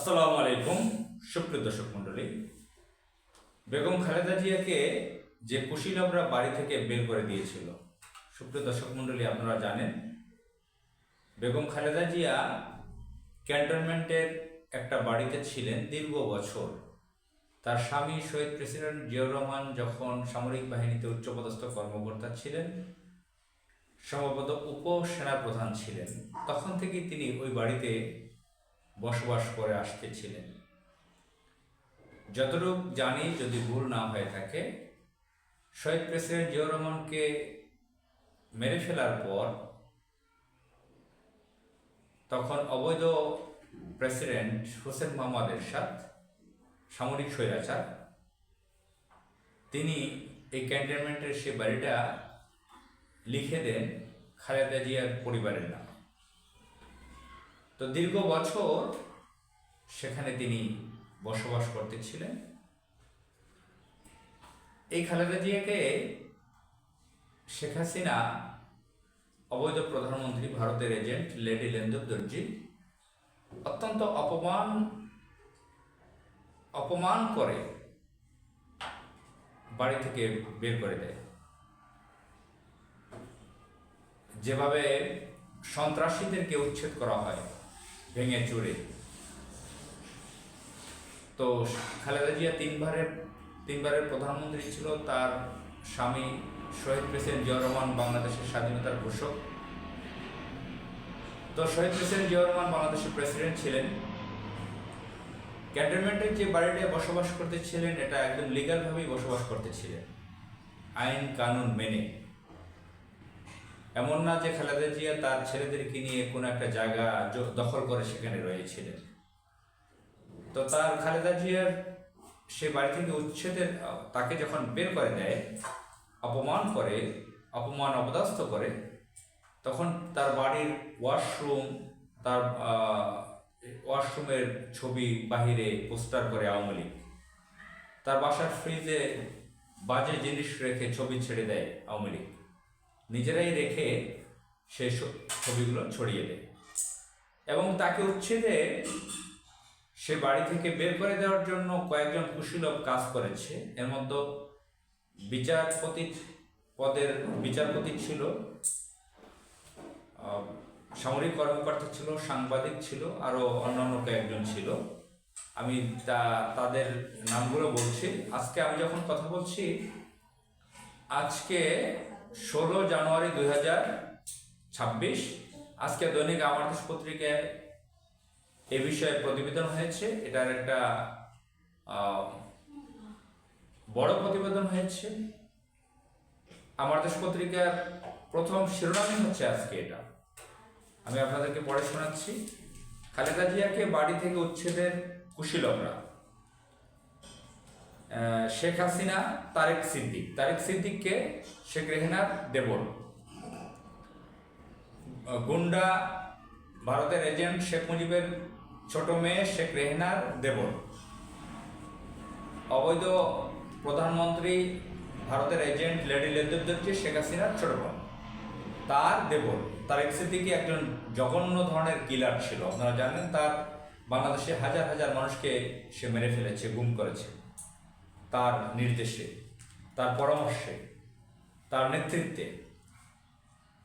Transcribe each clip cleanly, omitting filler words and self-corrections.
আসসালামু আলাইকুম সুপ্রিয় দর্শক মণ্ডলী। বেগম খালেদা জিয়াকে যে কুশীলবরা বাড়ি থেকে বের করে দিয়েছিল, সুপ্রিয় দর্শক মণ্ডলী, আপনারা জানেন বেগম খালেদা জিয়া ক্যান্টনমেন্টের একটা বাড়িতে ছিলেন দীর্ঘ বছর। তার স্বামী শহীদ প্রেসিডেন্ট জিয়াউর রহমান যখন সামরিক বাহিনীতে উচ্চপদস্থ কর্মকর্তা ছিলেন, সম্ভবত উপসেনাপ্রধান ছিলেন, তখন থেকেই তিনি ওই বাড়িতে বসবাস করে আসতেছিলেন। যতটুকু জানি, যদি ভুল না হয়ে থাকে, শহীদ প্রেসিডেন্ট জিয়াউর রহমানকে মেরে ফেলার পর তখন অবৈধ প্রেসিডেন্ট হোসেন মোহাম্মদ এরশাদ, সামরিক স্বৈরাচার, তিনি এই ক্যান্টনমেন্টের সে বাড়িটা লিখে দেন খালেদা জিয়ার পরিবারের নাম। তো দীর্ঘ বছর সেখানে তিনি বসবাস করতেছিলেন। এই খালেদা জিয়াকে শেখ হাসিনা, অবৈধ প্রধানমন্ত্রী, ভারতের এজেন্ট লেডি লেন্দর দর্জি অত্যন্ত অপমান করে বাড়ি থেকে বের করে দেয়। যেভাবে সন্ত্রাসীদেরকে উচ্ছেদ করা হয় ভেঙে চুরে। তো খালেদা জিয়া তিনবারের প্রধানমন্ত্রী ছিল। তার স্বামী শহীদ প্রেসিডেন্ট জিয়াউর রহমান বাংলাদেশের স্বাধীনতার ঘোষক। তো শহীদ প্রেসিডেন্ট জিয়াউর রহমান বাংলাদেশের প্রেসিডেন্ট ছিলেন। ক্যান্টনমেন্টের যে বাড়িটায় বসবাস করতেছিলেন, এটা একদম লিগালভাবেই বসবাস করতেছিলেন, আইন কানুন মেনে। এমন না যে খালেদা জিয়া তার ছেলেদেরকে নিয়ে কোনো একটা জায়গা দখল করে সেখানে রয়েছিলেন। তো তার খালেদা জিয়ার সে বাড়ি থেকে উচ্ছেদের, তাকে যখন বের করে দেয়, অপমান অপদস্থ করে, তখন তার বাড়ির ওয়াশরুমের ছবি বাহিরে পোস্টার করে আওয়ামী লীগ। তার বাসার ফ্রিজে বাজে জিনিস রেখে ছবি ছেড়ে দেয় আওয়ামী লীগ। নিজেরাই রেখে সে ছবিগুলো ছড়িয়ে দেয় এবং তাকে উচ্ছেদে সে বাড়ি থেকে বের করে দেওয়ার জন্য কয়েকজন কুশীলব কাজ করেছে। এর মধ্যে বিচারপতি ছিল, সামরিক কর্মকর্তা ছিল, সাংবাদিক ছিল, আরো অন্যান্য কয়েকজন ছিল। আমি তাদের নামগুলো বলছি। আজকে আমি যখন কথা বলছি, আজকে 16 জানুয়ারি 2026, আজকে দৈনিক আমার দেশ পত্রিকায় এ বিষয়ে প্রতিবেদন হয়েছে। এটার একটা বড় প্রতিবেদন হয়েছে। আমার দেশ পত্রিকার প্রথম শিরোনামই হচ্ছে আজকে এটা। আমি আপনাদেরকে পড়ে শোনাচ্ছি। খালেদা জিয়াকে বাড়ি থেকে উচ্ছেদের কুশীলবরা। শেখ হাসিনা তারেক সিদ্দিককে শেখ রেহানার দেবর। গুন্ডা ভারতের এজেন্ট শেখ মুজিবের ছোট মেয়ে শেখ রেহানার দেবর। অবৈধ প্রধানমন্ত্রী ভারতের এজেন্ট লেডি লেন্দর দর্জি শেখ হাসিনার ছোট বোন, তার দেবর। তারেক সিদ্দিকী একজন জঘন্য ধরনের কিলার ছিল। আপনারা জানেন, তার বাংলাদেশে হাজার হাজার মানুষকে সে মেরে ফেলেছে, গুম করেছে তার নির্দেশে, তার পরামর্শে, তার নেতৃত্বে।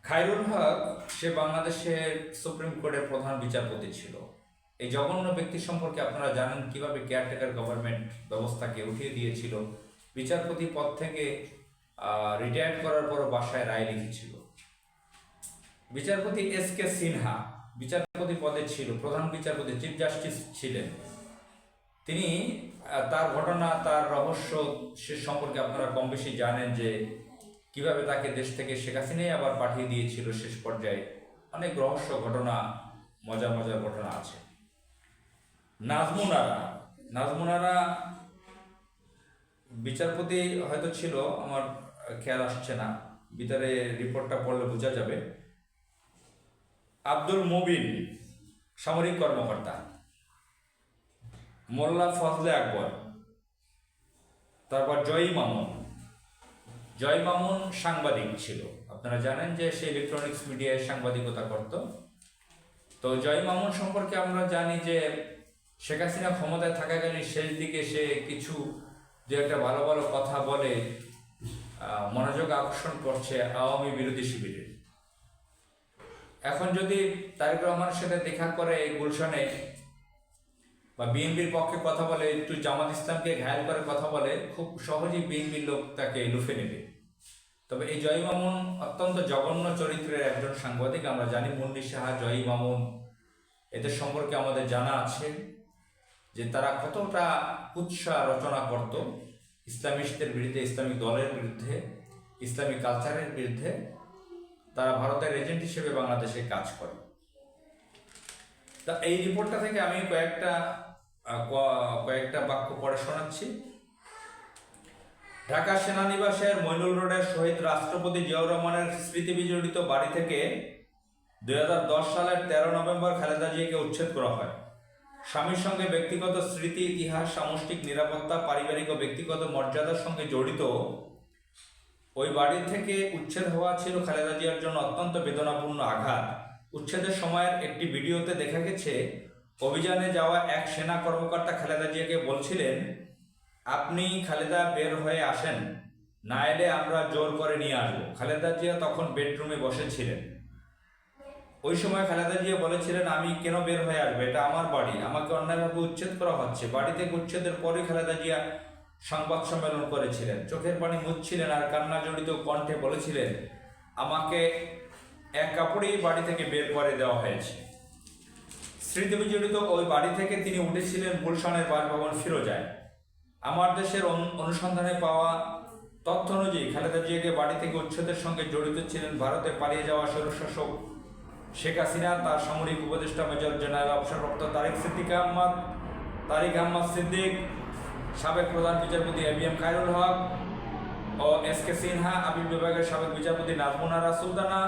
খায়রুল হক, সে বাংলাদেশের সুপ্রিম কোর্টের প্রধান বিচারপতি ছিল। এই জঘন্য ব্যক্তি সম্পর্কে আপনারা জানেন কিভাবে কেয়ারটেকার গভর্নমেন্ট ব্যবস্থাকে উঠিয়ে দিয়েছিল। বিচারপতি পদ থেকে রিটায়ার করার পরও বাসায় রায় লিখেছিল। বিচারপতি এস.কে. সিনহা বিচারপতি পদে ছিল, প্রধান বিচারপতি, চিফ জাস্টিস ছিলেন। তিনি তার ঘটনা, তার রহস্য সে সম্পর্কে আপনারা কম বেশি জানেন, যে কিভাবে তাকে দেশ থেকে শেখ হাসিনাই আবার পাঠিয়ে দিয়েছিল শেষ পর্যায়ে। অনেক রহস্য ঘটনা, মজার ঘটনা আছে। নাজমুনারা বিচারপতি হয়তো ছিল, আমার খেয়াল আসছে না, ভিতরে রিপোর্টটা পড়লে বোঝা যাবে। আব্দুল মুবিন, সামরিক কর্মকর্তা। মোল্লা ফজলে আকবর, তারপর জয় মামুন সাংবাদিক ছিল। আপনারা জানেন যে সে ইলেকট্রনিক্স মিডিয়ায় সাংবাদিকতা করত। তো জয় মামুন সম্পর্কে আমরা জানি যে শেখ হাসিনা ক্ষমতায় থাকাকালীন শেষ দিকে সে কিছু যে একটা ভালো ভালো কথা বলে মনোযোগ আকর্ষণ করছে আওয়ামী বিরোধী শিবিরের। এখন যদি তারেক রহমানের সাথে দেখা করে গুলশানে বা বিএনপির পক্ষে কথা বলে, একটু জামাত ইসলামকে ঘায়েল করে কথা বলে, খুব সহজেই বিএনপির লোক তাকে লুফে নেবে। তবে এই জয়ী মামুন অত্যন্ত জঘন্য চরিত্রের একজন সাংবাদিক। আমরা জানি মুন্নি সাহা, জয়ী মামুন, এদের সম্পর্কে আমাদের জানা আছে যে তারা কতটা কুৎসা রচনা করত ইসলামিস্টদের বিরুদ্ধে, ইসলামিক দলের বিরুদ্ধে, ইসলামিক কালচারের বিরুদ্ধে। তারা ভারতের এজেন্ট হিসেবে বাংলাদেশে কাজ করে। তা এই রিপোর্টটা থেকে আমি কয়েকটা বাক্য পড়ে শোনাচ্ছি। ঢাকা সেনানিবাসের মইনুল রোডের শহীদ রাষ্ট্রপতি জিয়াউর রহমানের স্মৃতি বিজড়িত বাড়ি থেকে 2010 সালের 13 নভেম্বর খালেদা জিয়াকে উচ্ছেদ করা হয়। স্বামীর সঙ্গে ব্যক্তিগত স্মৃতি, ইতিহাস, সামষ্টিক নিরাপত্তা, পারিবারিক ও ব্যক্তিগত মর্যাদার সঙ্গে জড়িত ওই বাড়ি থেকে উচ্ছেদ হওয়া ছিল খালেদা জিয়ার জন্য অত্যন্ত বেদনাপূর্ণ আঘাত। উচ্ছেদের সময়ের একটি ভিডিওতে দেখা গেছে, অভিযানে যাওয়া এক সেনা কর্মকর্তা খালেদা জিয়াকে বলছিলেন, আপনি খালেদা বের হয়ে আসেন, না এলে আমরা জোর করে নিয়ে আসবো। খালেদা জিয়া তখন বেডরুমে বসেছিলেন। ওই সময় খালেদা জিয়া বলেছিলেন, আমি কেন বের হয়ে আসবো, এটা আমার বাড়ি, আমাকে অন্যায়ভাবে উচ্ছেদ করা হচ্ছে। বাড়ি থেকে উচ্ছেদের পরই খালেদা জিয়া সংবাদ সম্মেলন করেছিলেন, চোখের পানি মুছছিলেন আর কান্না জড়িত কণ্ঠে বলেছিলেন, আমাকে এক কাপড়েই বাড়ি থেকে বের করে দেওয়া হয়েছে। স্মৃতি বিজড়িত ওই বাড়ি থেকে তিনি উঠেছিলেন গুলশানের বাসভবন ফিরোজায়। আমার দেশের অনুসন্ধানে পাওয়া তথ্য অনুযায়ী খালেদা জিয়াকে বাড়ি থেকে উচ্ছেদের সঙ্গে জড়িত ছিলেন ভারতে পালিয়ে যাওয়া স্বৈরশাসক শেখ হাসিনা, তার সামরিক উপদেষ্টা মেজর জেনারেল অবসরপ্রাপ্ত তারিক আহমদ সিদ্দিক, সাবেক প্রধান বিচারপতি ABM খায়রুল হক ও SK সিনহা, আপিল বিভাগের সাবেক বিচারপতি নাজমুনারা সুলতানা,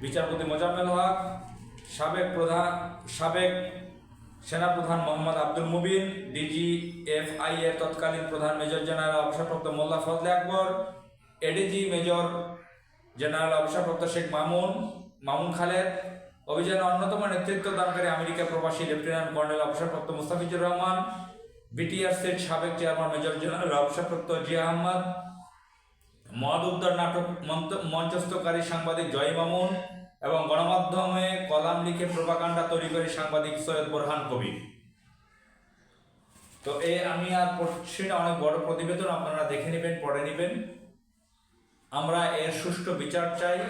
বিচারপতি মোজাম্মেল হক, সাবেক সেনাপ্রধান মোহাম্মদ আব্দুল মুবিন, DGFI এর তৎকালীন প্রধান মেজর জেনারেল অবসরপ্রাপ্ত মোল্লা ফজলে আকবর, ADG মেজর জেনারেল অবসরপ্রাপ্ত শেখ মামুন খালেদ, অভিযানে অন্যতম নেতৃত্ব দানকারী আমেরিকা প্রবাসী লেফটেন্যান্ট কর্নেল অবসরপ্রাপ্ত মুস্তাফিজুর রহমান, BTRCর সাবেক চেয়ারম্যান মেজর জেনারেল অবসরপ্রাপ্ত জিয়া আহমদ, মদ উদ্ধার নাটক মঞ্চস্থকারী সাংবাদিক জয়ী মামুন এবং গণমাধ্যমে কলাম লিখে প্রোপাগান্ডা তৈরি করে সাংবাদিক সৈয়দ বোরহান কবির। তো আমি আর পড়ছি না, অনেক বড় প্রতিবেদন, আপনারা দেখে নেবেন, পড়ে নেবেন। আমরা এর সুষ্ঠু বিচার চাই।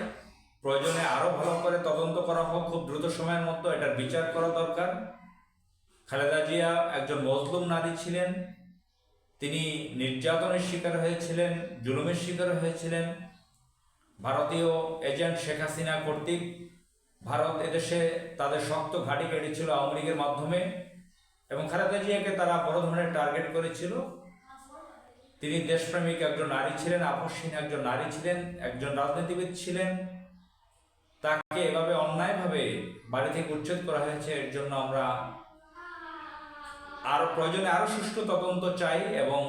প্রয়োজনে আরো ভালো করে তদন্ত করা হোক, খুব দ্রুত সময়ের মধ্যে এটার বিচার করা দরকার। খালেদা জিয়া একজন মজলুম নারী ছিলেন, তিনি নির্যাতনের শিকার হয়েছিলেন, জুলুমের শিকার হয়েছিলেন। ভারতীয় এজেন্ট শেখ হাসিনা কর্তৃক ভারত এদেশে তাদের শক্ত ঘাঁটি গেড়েছিল আওয়ামী লীগের মাধ্যমে, এবং খালেদা জিয়াকে তারা বড় ধরনের টার্গেট করেছিল। তিনি দেশপ্রেমিক একজন নারী ছিলেন, আপসহীন একজন নারী ছিলেন, একজন রাজনীতিবিদ ছিলেন। তাকে এভাবে অন্যায়ভাবে বাড়ি থেকে উচ্ছেদ করা হয়েছে। এর জন্য আমরা প্রয়োজনে আরো সুষ্ঠু তদন্ত চাই এবং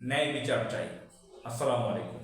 ন্যায় বিচার চাই। আসসালামু আলাইকুম।